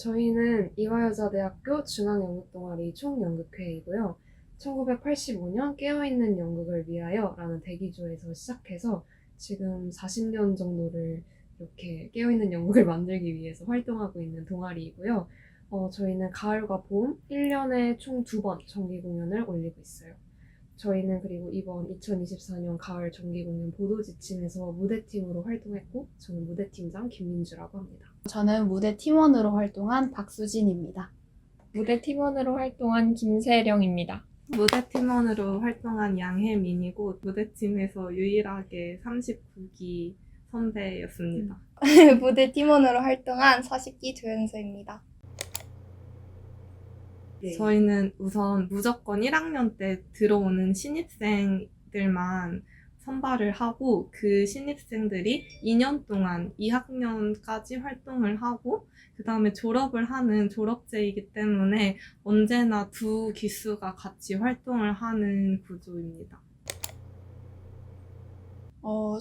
저희는 이화여자대학교 중앙연극동아리 총연극회이고요. 1985년 깨어있는 연극을 위하여라는 대기조에서 시작해서 지금 40년 정도를 이렇게 깨어있는 연극을 만들기 위해서 활동하고 있는 동아리이고요. 저희는 가을과 봄 1년에 총 2번 정기 공연을 올리고 있어요. 저희는 그리고 이번 2024년 가을 정기 공연 보도지침에서 무대팀으로 활동했고, 저는 무대팀장 김민주라고 합니다. 저는 무대 팀원으로 활동한 박수진입니다. 무대 팀원으로 활동한 김세령입니다. 무대 팀원으로 활동한 양혜민이고 무대팀에서 유일하게 39기 선배였습니다. 무대 팀원으로 활동한 40기 조연서입니다. 네. 저희는 우선 무조건 1학년 때 들어오는 신입생들만 선발을 하고 그 신입생들이 2년 동안 2학년까지 활동을 하고 그 다음에 졸업을 하는 졸업제이기 때문에 언제나 두 기수가 같이 활동을 하는 구조입니다.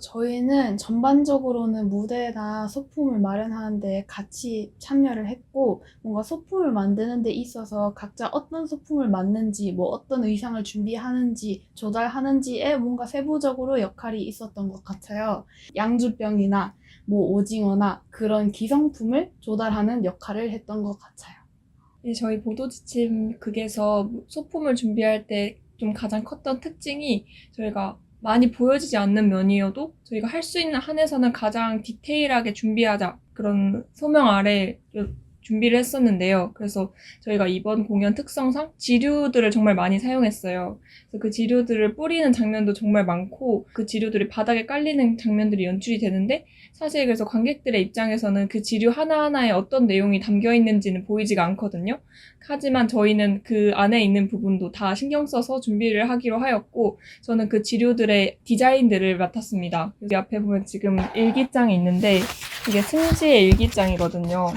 저희는 전반적으로는 무대나 소품을 마련하는데 같이 참여를 했고, 뭔가 소품을 만드는 데 있어서 각자 어떤 소품을 만드는지, 뭐 어떤 의상을 준비하는지, 조달하는지에 뭔가 세부적으로 역할이 있었던 것 같아요. 양주병이나 뭐 오징어나 그런 기성품을 조달하는 역할을 했던 것 같아요. 저희 보도지침 극에서 소품을 준비할 때 좀 가장 컸던 특징이 저희가 많이 보여지지 않는 면이어도 저희가 할 수 있는 한에서는 가장 디테일하게 준비하자, 그런 소명 아래 준비를 했었는데요. 그래서 저희가 이번 공연 특성상 지류들을 정말 많이 사용했어요. 그래서 그 지류들을 뿌리는 장면도 정말 많고 그 지류들이 바닥에 깔리는 장면들이 연출이 되는데, 사실 그래서 관객들의 입장에서는 그 지류 하나하나에 어떤 내용이 담겨 있는지는 보이지가 않거든요. 하지만 저희는 그 안에 있는 부분도 다 신경 써서 준비를 하기로 하였고, 저는 그 지류들의 디자인들을 맡았습니다. 여기 앞에 보면 지금 일기장이 있는데 이게 승지의 일기장이거든요.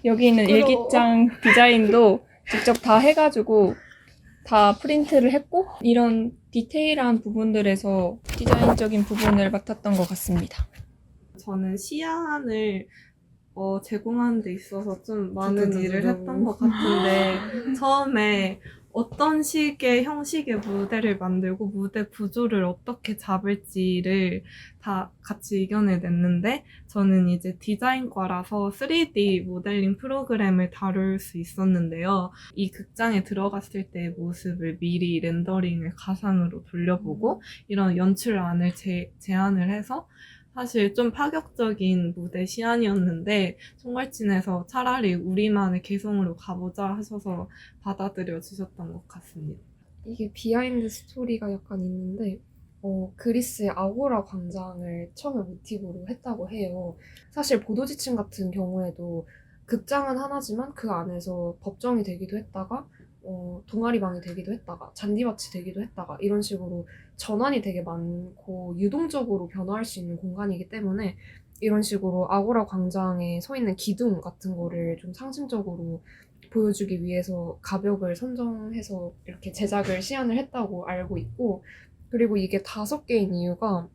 여기 있는 일기장 디자인도 직접 다 해가지고 다 프린트를 했고, 이런 디테일한 부분들에서 디자인적인 부분을 맡았던 것 같습니다. 저는 시안을 제공하는 데 있어서 좀 많은 일을 했던 것 같은데 처음에 어떤 식의 형식의 무대를 만들고 무대 구조를 어떻게 잡을지를 다 같이 의견을 냈는데, 저는 이제 디자인과라서 3D 모델링 프로그램을 다룰 수 있었는데요. 이 극장에 들어갔을 때의 모습을 미리 렌더링을 가상으로 돌려보고 이런 연출안을 제안을 해서 사실 좀 파격적인 무대 시안이었는데 총괄진에서 차라리 우리만의 개성으로 가보자 하셔서 받아들여 주셨던 것 같습니다. 이게 비하인드 스토리가 약간 있는데, 그리스의 아고라 광장을 처음에 모티브로 했다고 해요. 사실 보도지침 같은 경우에도 극장은 하나지만 그 안에서 법정이 되기도 했다가, 동아리방이 되기도 했다가, 잔디밭이 되기도 했다가, 이런 식으로 전환이 되게 많고 유동적으로 변화할 수 있는 공간이기 때문에 이런 식으로 아고라 광장에 서 있는 기둥 같은 거를 좀 상징적으로 보여주기 위해서 가벽을 선정해서 이렇게 제작을 시안을 했다고 알고 있고, 그리고 이게 5개인 이유가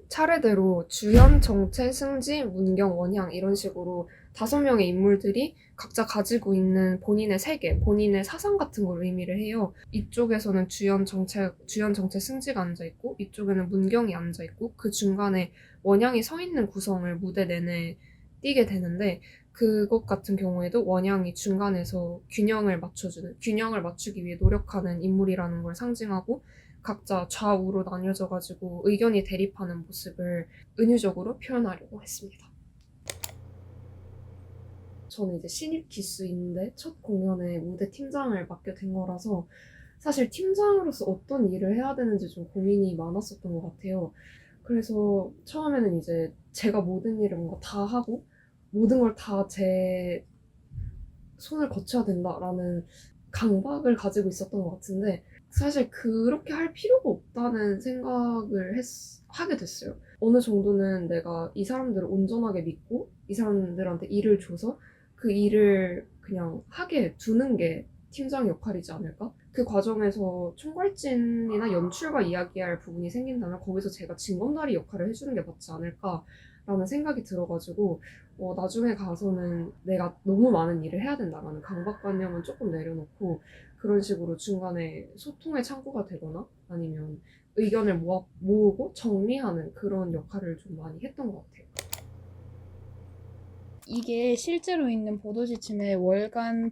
차례대로 주연, 정체, 승지, 문경, 원향 이런 식으로 5명의 인물들이 각자 가지고 있는 본인의 세계, 본인의 사상 같은 걸 의미를 해요. 이쪽에서는 주연, 정체, 승지가 앉아있고 이쪽에는 문경이 앉아있고 그 중간에 원향이 서 있는 구성을 무대 내내 띄게 되는데, 그것 같은 경우에도 원향이 중간에서 균형을 맞추기 위해 노력하는 인물이라는 걸 상징하고 각자 좌우로 나뉘어져가지고 의견이 대립하는 모습을 은유적으로 표현하려고 했습니다. 저는 이제 신입 기수인데 첫 공연에 무대 팀장을 맡게 된 거라서 사실 팀장으로서 어떤 일을 해야 되는지 좀 고민이 많았었던 것 같아요. 그래서 처음에는 이제 제가 모든 일을 뭔가 다 하고 모든 걸 다 제 손을 거쳐야 된다라는 강박을 가지고 있었던 것 같은데, 사실 그렇게 할 필요가 없다는 생각을 하게 됐어요. 어느 정도는 내가 이 사람들을 온전하게 믿고 이 사람들한테 일을 줘서 그 일을 그냥 하게 두는 게 팀장 역할이지 않을까? 그 과정에서 총괄진이나 연출과 이야기할 부분이 생긴다면 거기서 제가 징검다리 역할을 해주는 게 맞지 않을까 라는 생각이 들어가지고 나중에 가서는 내가 너무 많은 일을 해야 된다라는 강박관념은 조금 내려놓고 그런 식으로 중간에 소통의 창구가 되거나 아니면 의견을 모으고 정리하는 그런 역할을 좀 많이 했던 것 같아요. 이게 실제로 있는 보도지침의 월간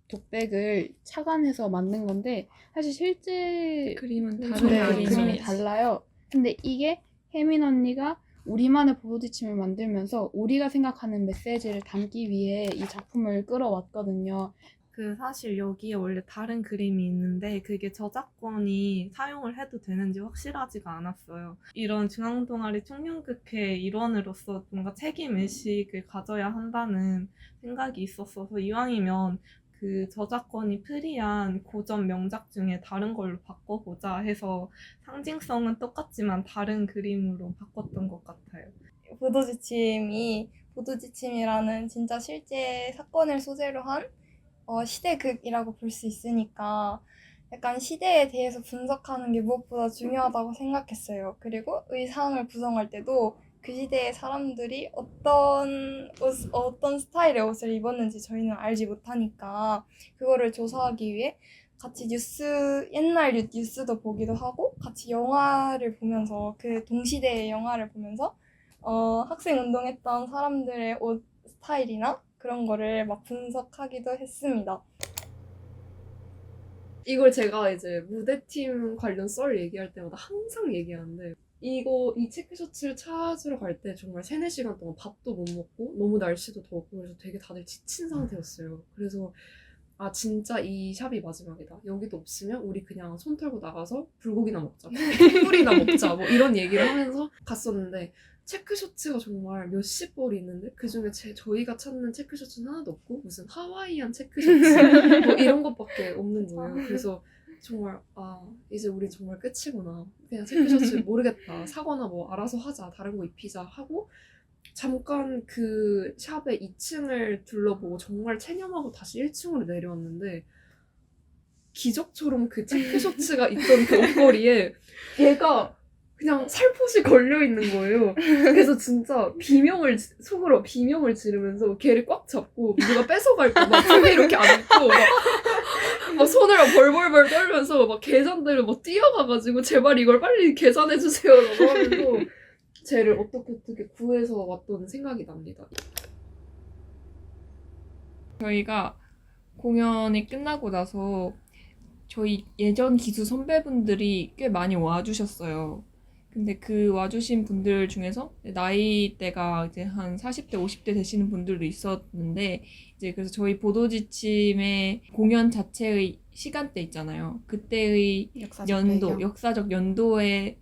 독백을 착안해서 만든 건데 사실 실제 그림은 네, 다른 그림이 그림이에요. 달라요. 근데 이게 혜민 언니가 우리만의 보도지침을 만들면서 우리가 생각하는 메시지를 담기 위해 이 작품을 끌어왔거든요. 그 사실 여기에 원래 다른 그림이 있는데 그게 저작권이 사용을 해도 되는지 확실하지가 않았어요. 이런 중앙동아리 청년극회 일원으로서 뭔가 책임의식을 가져야 한다는 생각이 있었어서 이왕이면 그 저작권이 프리한 고전 명작 중에 다른 걸로 바꿔보자 해서 상징성은 똑같지만 다른 그림으로 바꿨던 것 같아요. 보도지침이라는 진짜 실제 사건을 소재로 한 시대극이라고 볼 수 있으니까 약간 시대에 대해서 분석하는 게 무엇보다 중요하다고 생각했어요. 그리고 의상을 구성할 때도 그 시대의 사람들이 어떤 스타일의 옷을 입었는지 저희는 알지 못하니까 그거를 조사하기 위해 같이 옛날 뉴스도 보기도 하고 같이 영화를 보면서 그 동시대의 영화를 보면서 학생 운동했던 사람들의 옷 스타일이나 그런 거를 막 분석하기도 했습니다. 이걸 제가 이제 무대팀 관련 썰 얘기할 때마다 항상 얘기하는데 이 체크셔츠를 찾으러 갈 때 정말 3-4시간 동안 밥도 못 먹고 너무 날씨도 덥고 그래서 되게 다들 지친 상태였어요. 그래서 아 진짜 이 샵이 마지막이다. 여기도 없으면 우리 그냥 손 털고 나가서 불고기나 먹자. 숯불이나 먹자. 뭐 이런 얘기를 하면서 갔었는데 체크셔츠가 정말 몇십 벌이 있는데 그중에 저희가 찾는 체크셔츠는 하나도 없고 무슨 하와이안 체크셔츠 뭐 이런 것밖에 없는 거예요. 그래서 정말 이제 우린 정말 끝이구나. 그냥 체크셔츠 모르겠다. 사거나 뭐 알아서 하자. 다른 거 입히자 하고 잠깐 그 샵의 2층을 둘러보고 정말 체념하고 다시 1층으로 내려왔는데 기적처럼 그 체크셔츠가 있던 그 옷걸이에 걔가 그냥 살포시 걸려있는 거예요. 그래서 진짜 속으로 비명을 지르면서 걔를 꽉 잡고 누가 뺏어갈까봐 손에 이렇게 안고 막 손을 막 벌벌벌 떨면서 막 계산대를 막 뛰어가가지고 제발 이걸 빨리 계산해주세요 라고 하면서 쟤를 어떻게 구해서 왔던 생각이 납니다. 저희가 공연이 끝나고 나서 저희 예전 기수 선배분들이 꽤 많이 와주셨어요. 근데 그 와주신 분들 중에서 나이대가 이제 한 40대, 50대 되시는 분들도 있었는데, 이제 그래서 저희 보도지침의 공연 자체의 시간대 있잖아요. 그때의 역사적 연도에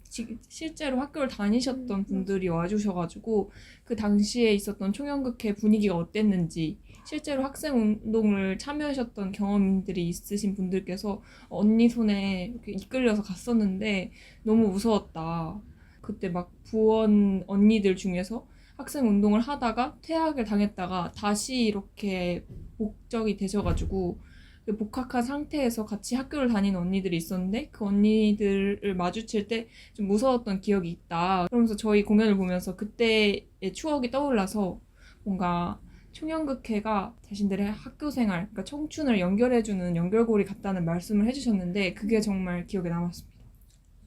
실제로 학교를 다니셨던 분들이 와주셔가지고, 그 당시에 있었던 총연극회 분위기가 어땠는지, 실제로 학생운동을 참여하셨던 경험들이 있으신 분들께서 언니 손에 이렇게 이끌려서 갔었는데 너무 무서웠다. 그때 막 부원 언니들 중에서 학생운동을 하다가 퇴학을 당했다가 다시 이렇게 복적이 되셔가지고 복학한 상태에서 같이 학교를 다니는 언니들이 있었는데 그 언니들을 마주칠 때 좀 무서웠던 기억이 있다. 그러면서 저희 공연을 보면서 그때의 추억이 떠올라서 뭔가 총연극회가 자신들의 학교 생활, 그러니까 청춘을 연결해주는 연결고리 같다는 말씀을 해주셨는데 그게 정말 기억에 남았습니다.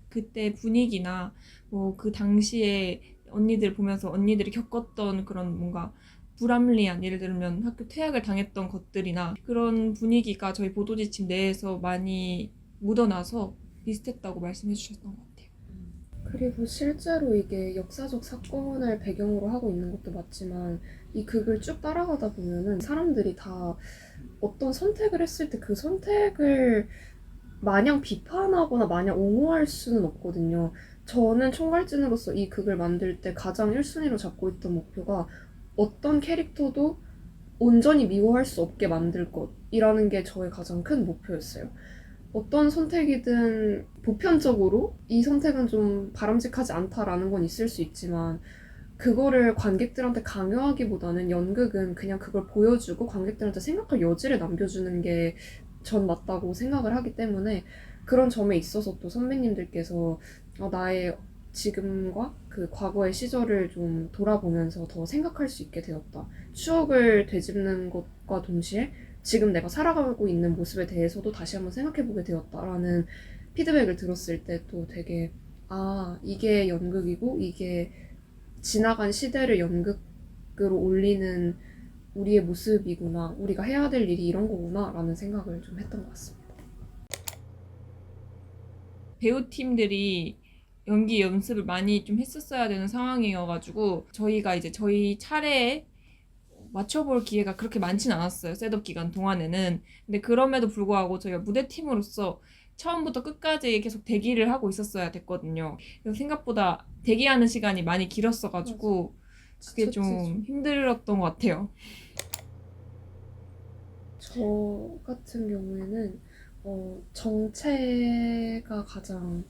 그때 분위기나 뭐 그 당시에 언니들 보면서 언니들이 겪었던 그런 뭔가 불합리한, 예를 들면 학교 퇴학을 당했던 것들이나 그런 분위기가 저희 보도지침 내에서 많이 묻어나서 비슷했다고 말씀해 주셨던 것 같아요. 그리고 실제로 이게 역사적 사건을 배경으로 하고 있는 것도 맞지만 이 극을 쭉 따라가다 보면은 사람들이 다 어떤 선택을 했을 때 그 선택을 마냥 비판하거나 마냥 옹호할 수는 없거든요. 저는 총괄진으로서 이 극을 만들 때 가장 1순위로 잡고 있던 목표가 어떤 캐릭터도 온전히 미워할 수 없게 만들 것이라는 게 저의 가장 큰 목표였어요. 어떤 선택이든 보편적으로 이 선택은 좀 바람직하지 않다라는 건 있을 수 있지만 그거를 관객들한테 강요하기보다는 연극은 그냥 그걸 보여주고 관객들한테 생각할 여지를 남겨주는 게 전 맞다고 생각을 하기 때문에 그런 점에 있어서 또 선배님들께서 나의 지금과 그 과거의 시절을 좀 돌아보면서 더 생각할 수 있게 되었다. 추억을 되짚는 것과 동시에 지금 내가 살아가고 있는 모습에 대해서도 다시 한번 생각해보게 되었다라는 피드백을 들었을 때 또 되게 이게 연극이고 이게 지나간 시대를 연극으로 올리는 우리의 모습이구나, 우리가 해야 될 일이 이런 거구나 라는 생각을 좀 했던 것 같습니다. 배우팀들이 연기 연습을 많이 좀 했었어야 되는 상황이어가지고 저희가 이제 저희 차례에 맞춰볼 기회가 그렇게 많진 않았어요. 셋업 기간 동안에는. 근데 그럼에도 불구하고 저희가 무대팀으로서 처음부터 끝까지 계속 대기를 하고 있었어야 됐거든요. 그래서 생각보다 대기하는 시간이 많이 길었어가지고 그게 좀 힘들었던 것 같아요. 저 같은 경우에는 정체가 가장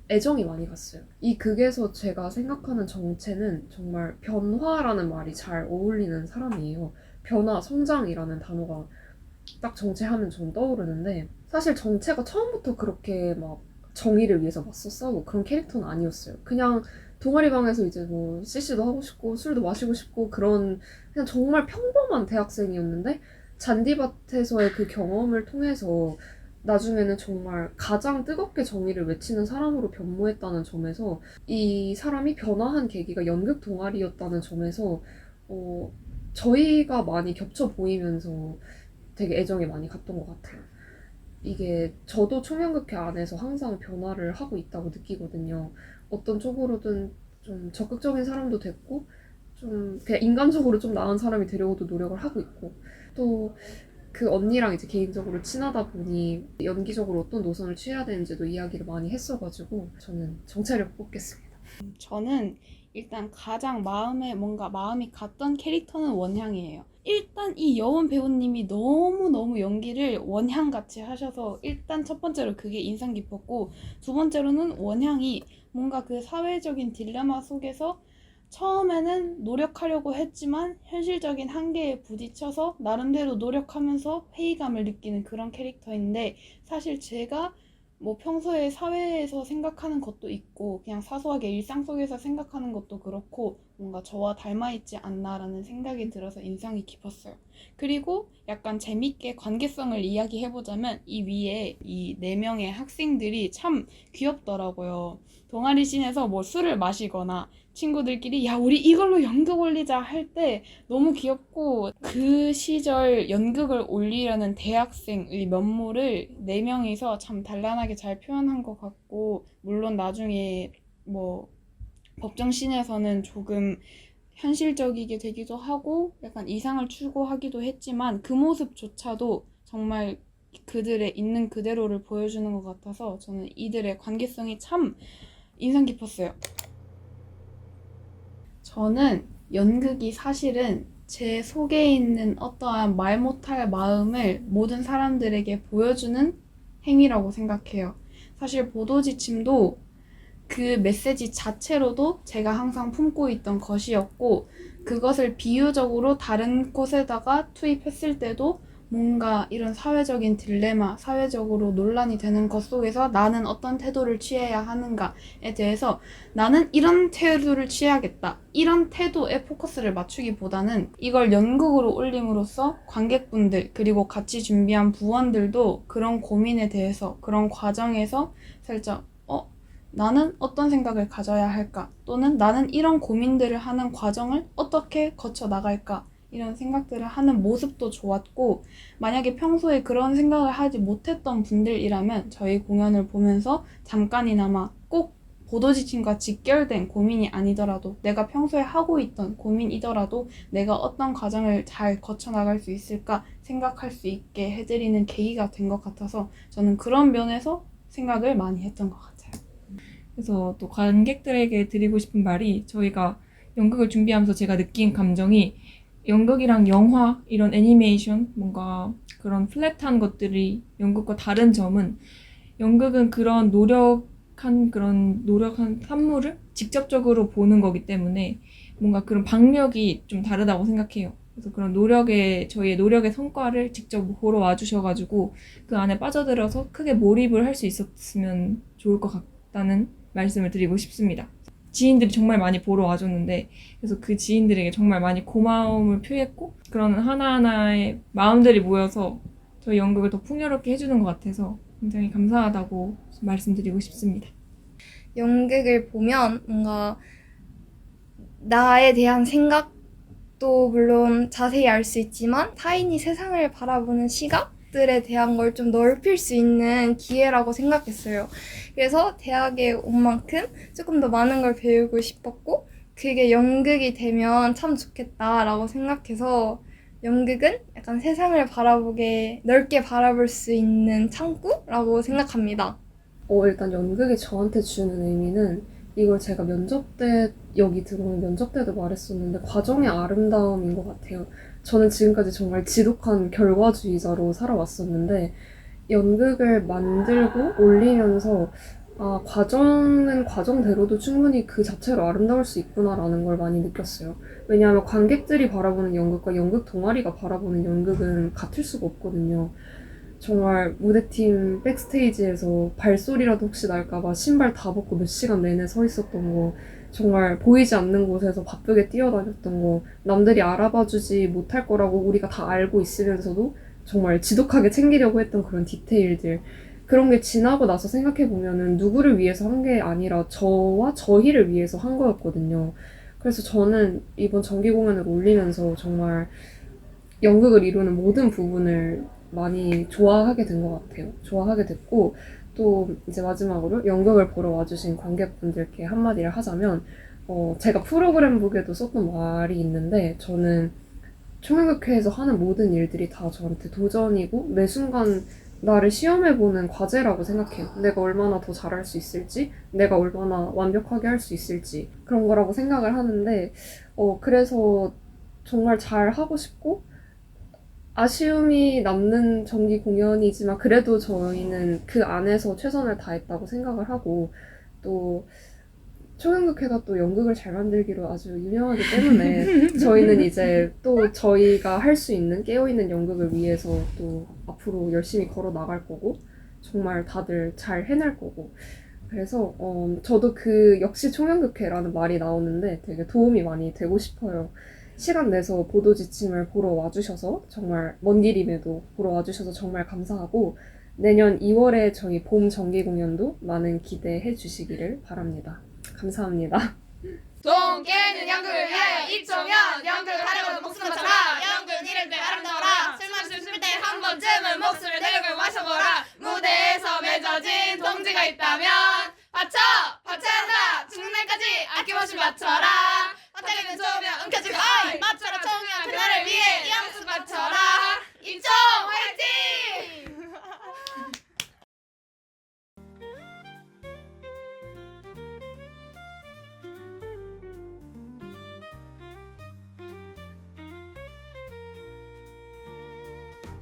애정이 많이 갔어요. 이 극에서 제가 생각하는 정체는 정말 변화라는 말이 잘 어울리는 사람이에요. 변화, 성장이라는 단어가 딱 정체하면 전 떠오르는데 사실 정체가 처음부터 그렇게 막 정의를 위해서 맞서 싸우고 그런 캐릭터는 아니었어요. 그냥 동아리방에서 이제 뭐 CC도 하고 싶고 술도 마시고 싶고 그런 그냥 정말 평범한 대학생이었는데 잔디밭에서의 그 경험을 통해서 나중에는 정말 가장 뜨겁게 정의를 외치는 사람으로 변모했다는 점에서 이 사람이 변화한 계기가 연극 동아리였다는 점에서 저희가 많이 겹쳐 보이면서 되게 애정이 많이 갔던 것 같아요. 이게 저도 총연극회 안에서 항상 변화를 하고 있다고 느끼거든요. 어떤 쪽으로든 좀 적극적인 사람도 됐고 좀 그냥 인간적으로 좀 나은 사람이 되려고도 노력을 하고 있고 또 그 언니랑 이제 개인적으로 친하다 보니 연기적으로 어떤 노선을 취해야 되는지도 이야기를 많이 했어가지고 저는 정체를 뽑겠습니다. 저는 일단 가장 마음이 갔던 캐릭터는 원향이에요. 일단 이 여원 배우님이 너무너무 연기를 원향같이 하셔서 일단 첫 번째로 그게 인상 깊었고 두 번째로는 원향이 뭔가 그 사회적인 딜레마 속에서 처음에는 노력하려고 했지만 현실적인 한계에 부딪혀서 나름대로 노력하면서 회의감을 느끼는 그런 캐릭터인데 사실 제가 뭐 평소에 사회에서 생각하는 것도 있고 그냥 사소하게 일상 속에서 생각하는 것도 그렇고 뭔가 저와 닮아있지 않나라는 생각이 들어서 인상이 깊었어요. 그리고 약간 재밌게 관계성을 이야기해보자면 이 위에 이 4명의 학생들이 참 귀엽더라고요. 동아리 씬에서 뭐 술을 마시거나 친구들끼리 야 우리 이걸로 연극 올리자 할 때 너무 귀엽고 그 시절 연극을 올리려는 대학생의 면모를 4명이서 참 단란하게 잘 표현한 것 같고 물론 나중에 뭐 법정씬에서는 조금 현실적이게 되기도 하고 약간 이상을 추구하기도 했지만 그 모습조차도 정말 그들의 있는 그대로를 보여주는 것 같아서 저는 이들의 관계성이 참 인상 깊었어요. 저는 연극이 사실은 제 속에 있는 어떠한 말 못할 마음을 모든 사람들에게 보여주는 행위라고 생각해요. 사실 보도지침도 그 메시지 자체로도 제가 항상 품고 있던 것이었고 그것을 비유적으로 다른 곳에다가 투입했을 때도 뭔가 이런 사회적인 딜레마, 사회적으로 논란이 되는 것 속에서 나는 어떤 태도를 취해야 하는가에 대해서 나는 이런 태도를 취해야겠다. 이런 태도에 포커스를 맞추기보다는 이걸 연극으로 올림으로써 관객분들 그리고 같이 준비한 부원들도 그런 고민에 대해서 그런 과정에서 살짝 나는 어떤 생각을 가져야 할까? 또는 나는 이런 고민들을 하는 과정을 어떻게 거쳐 나갈까? 이런 생각들을 하는 모습도 좋았고 만약에 평소에 그런 생각을 하지 못했던 분들이라면 저희 공연을 보면서 잠깐이나마 꼭 보도지침과 직결된 고민이 아니더라도 내가 평소에 하고 있던 고민이더라도 내가 어떤 과정을 잘 거쳐 나갈 수 있을까 생각할 수 있게 해드리는 계기가 된 것 같아서 저는 그런 면에서 생각을 많이 했던 것 같아요. 그래서 또 관객들에게 드리고 싶은 말이 저희가 연극을 준비하면서 제가 느낀 감정이 연극이랑 영화, 이런 애니메이션, 뭔가 그런 플랫한 것들이 연극과 다른 점은 연극은 그런 노력한 산물을 직접적으로 보는 거기 때문에 뭔가 그런 박력이 좀 다르다고 생각해요. 그래서 그런 저희의 노력의 성과를 직접 보러 와주셔가지고 그 안에 빠져들어서 크게 몰입을 할 수 있었으면 좋을 것 같다는 말씀을 드리고 싶습니다. 지인들이 정말 많이 보러 와줬는데 그래서 그 지인들에게 정말 많이 고마움을 표했고 그런 하나하나의 마음들이 모여서 저희 연극을 더 풍요롭게 해주는 것 같아서 굉장히 감사하다고 말씀드리고 싶습니다. 연극을 보면 뭔가 나에 대한 생각도 물론 자세히 알 수 있지만 타인이 세상을 바라보는 시각들에 대한 걸 좀 넓힐 수 있는 기회라고 생각했어요. 그래서 대학에 온 만큼 조금 더 많은 걸 배우고 싶었고 그게 연극이 되면 참 좋겠다라고 생각해서 연극은 약간 세상을 바라보게 넓게 바라볼 수 있는 창구라고 생각합니다. 일단 연극이 저한테 주는 의미는 이걸 제가 면접 때, 여기 들어오는 면접 때도 말했었는데 과정의 아름다움인 것 같아요. 저는 지금까지 정말 지독한 결과주의자로 살아왔었는데 연극을 만들고 올리면서 과정은 과정대로도 충분히 그 자체로 아름다울 수 있구나라는 걸 많이 느꼈어요. 왜냐하면 관객들이 바라보는 연극과 연극 동아리가 바라보는 연극은 같을 수가 없거든요. 정말 무대팀 백스테이지에서 발소리라도 혹시 날까봐 신발 다 벗고 몇 시간 내내 서 있었던 거, 정말 보이지 않는 곳에서 바쁘게 뛰어다녔던 거, 남들이 알아봐주지 못할 거라고 우리가 다 알고 있으면서도 정말 지독하게 챙기려고 했던 그런 디테일들, 그런 게 지나고 나서 생각해보면은 누구를 위해서 한 게 아니라 저와 저희를 위해서 한 거였거든요. 그래서 저는 이번 정기 공연을 올리면서 정말 연극을 이루는 모든 부분을 많이 좋아하게 된 것 같아요. 좋아하게 됐고, 또 이제 마지막으로 연극을 보러 와주신 관객분들께 한마디를 하자면, 제가 프로그램북에도 썼던 말이 있는데, 저는 총연극회에서 하는 모든 일들이 다 저한테 도전이고, 매 순간 나를 시험해보는 과제라고 생각해요. 내가 얼마나 더 잘할 수 있을지, 내가 얼마나 완벽하게 할 수 있을지, 그런 거라고 생각을 하는데, 그래서 정말 잘 하고 싶고, 아쉬움이 남는 정기 공연이지만 그래도 저희는 그 안에서 최선을 다했다고 생각을 하고, 또 총연극회가 또 연극을 잘 만들기로 아주 유명하기 때문에 저희는 이제 또 저희가 할 수 있는 깨어있는 연극을 위해서 또 앞으로 열심히 걸어 나갈 거고 정말 다들 잘 해낼 거고, 그래서 저도 그 역시 총연극회라는 말이 나오는데 되게 도움이 많이 되고 싶어요. 시간 내서 보도 지침을 보러 와주셔서 정말 먼 길임에도 보러 와주셔서 정말 감사하고, 내년 2월에 저희 봄 정기 공연도 많은 기대해 주시기를 바랍니다. 감사합니다. 돈 깨는 연극을 위하여 2초면 연극을 하려고 목숨을 바쳐라. 연극은 이럴 때 아름다워라. 술 마실 때 한 번쯤은 목숨을 내려고 마셔보라. 무대에서 맺어진 동지가 있다면 바쳐야 한다. 죽는 날까지 아낌없이 바쳐라. 바닥에는 좋으면 움켜쥐고 어이 맞춰라 총이야.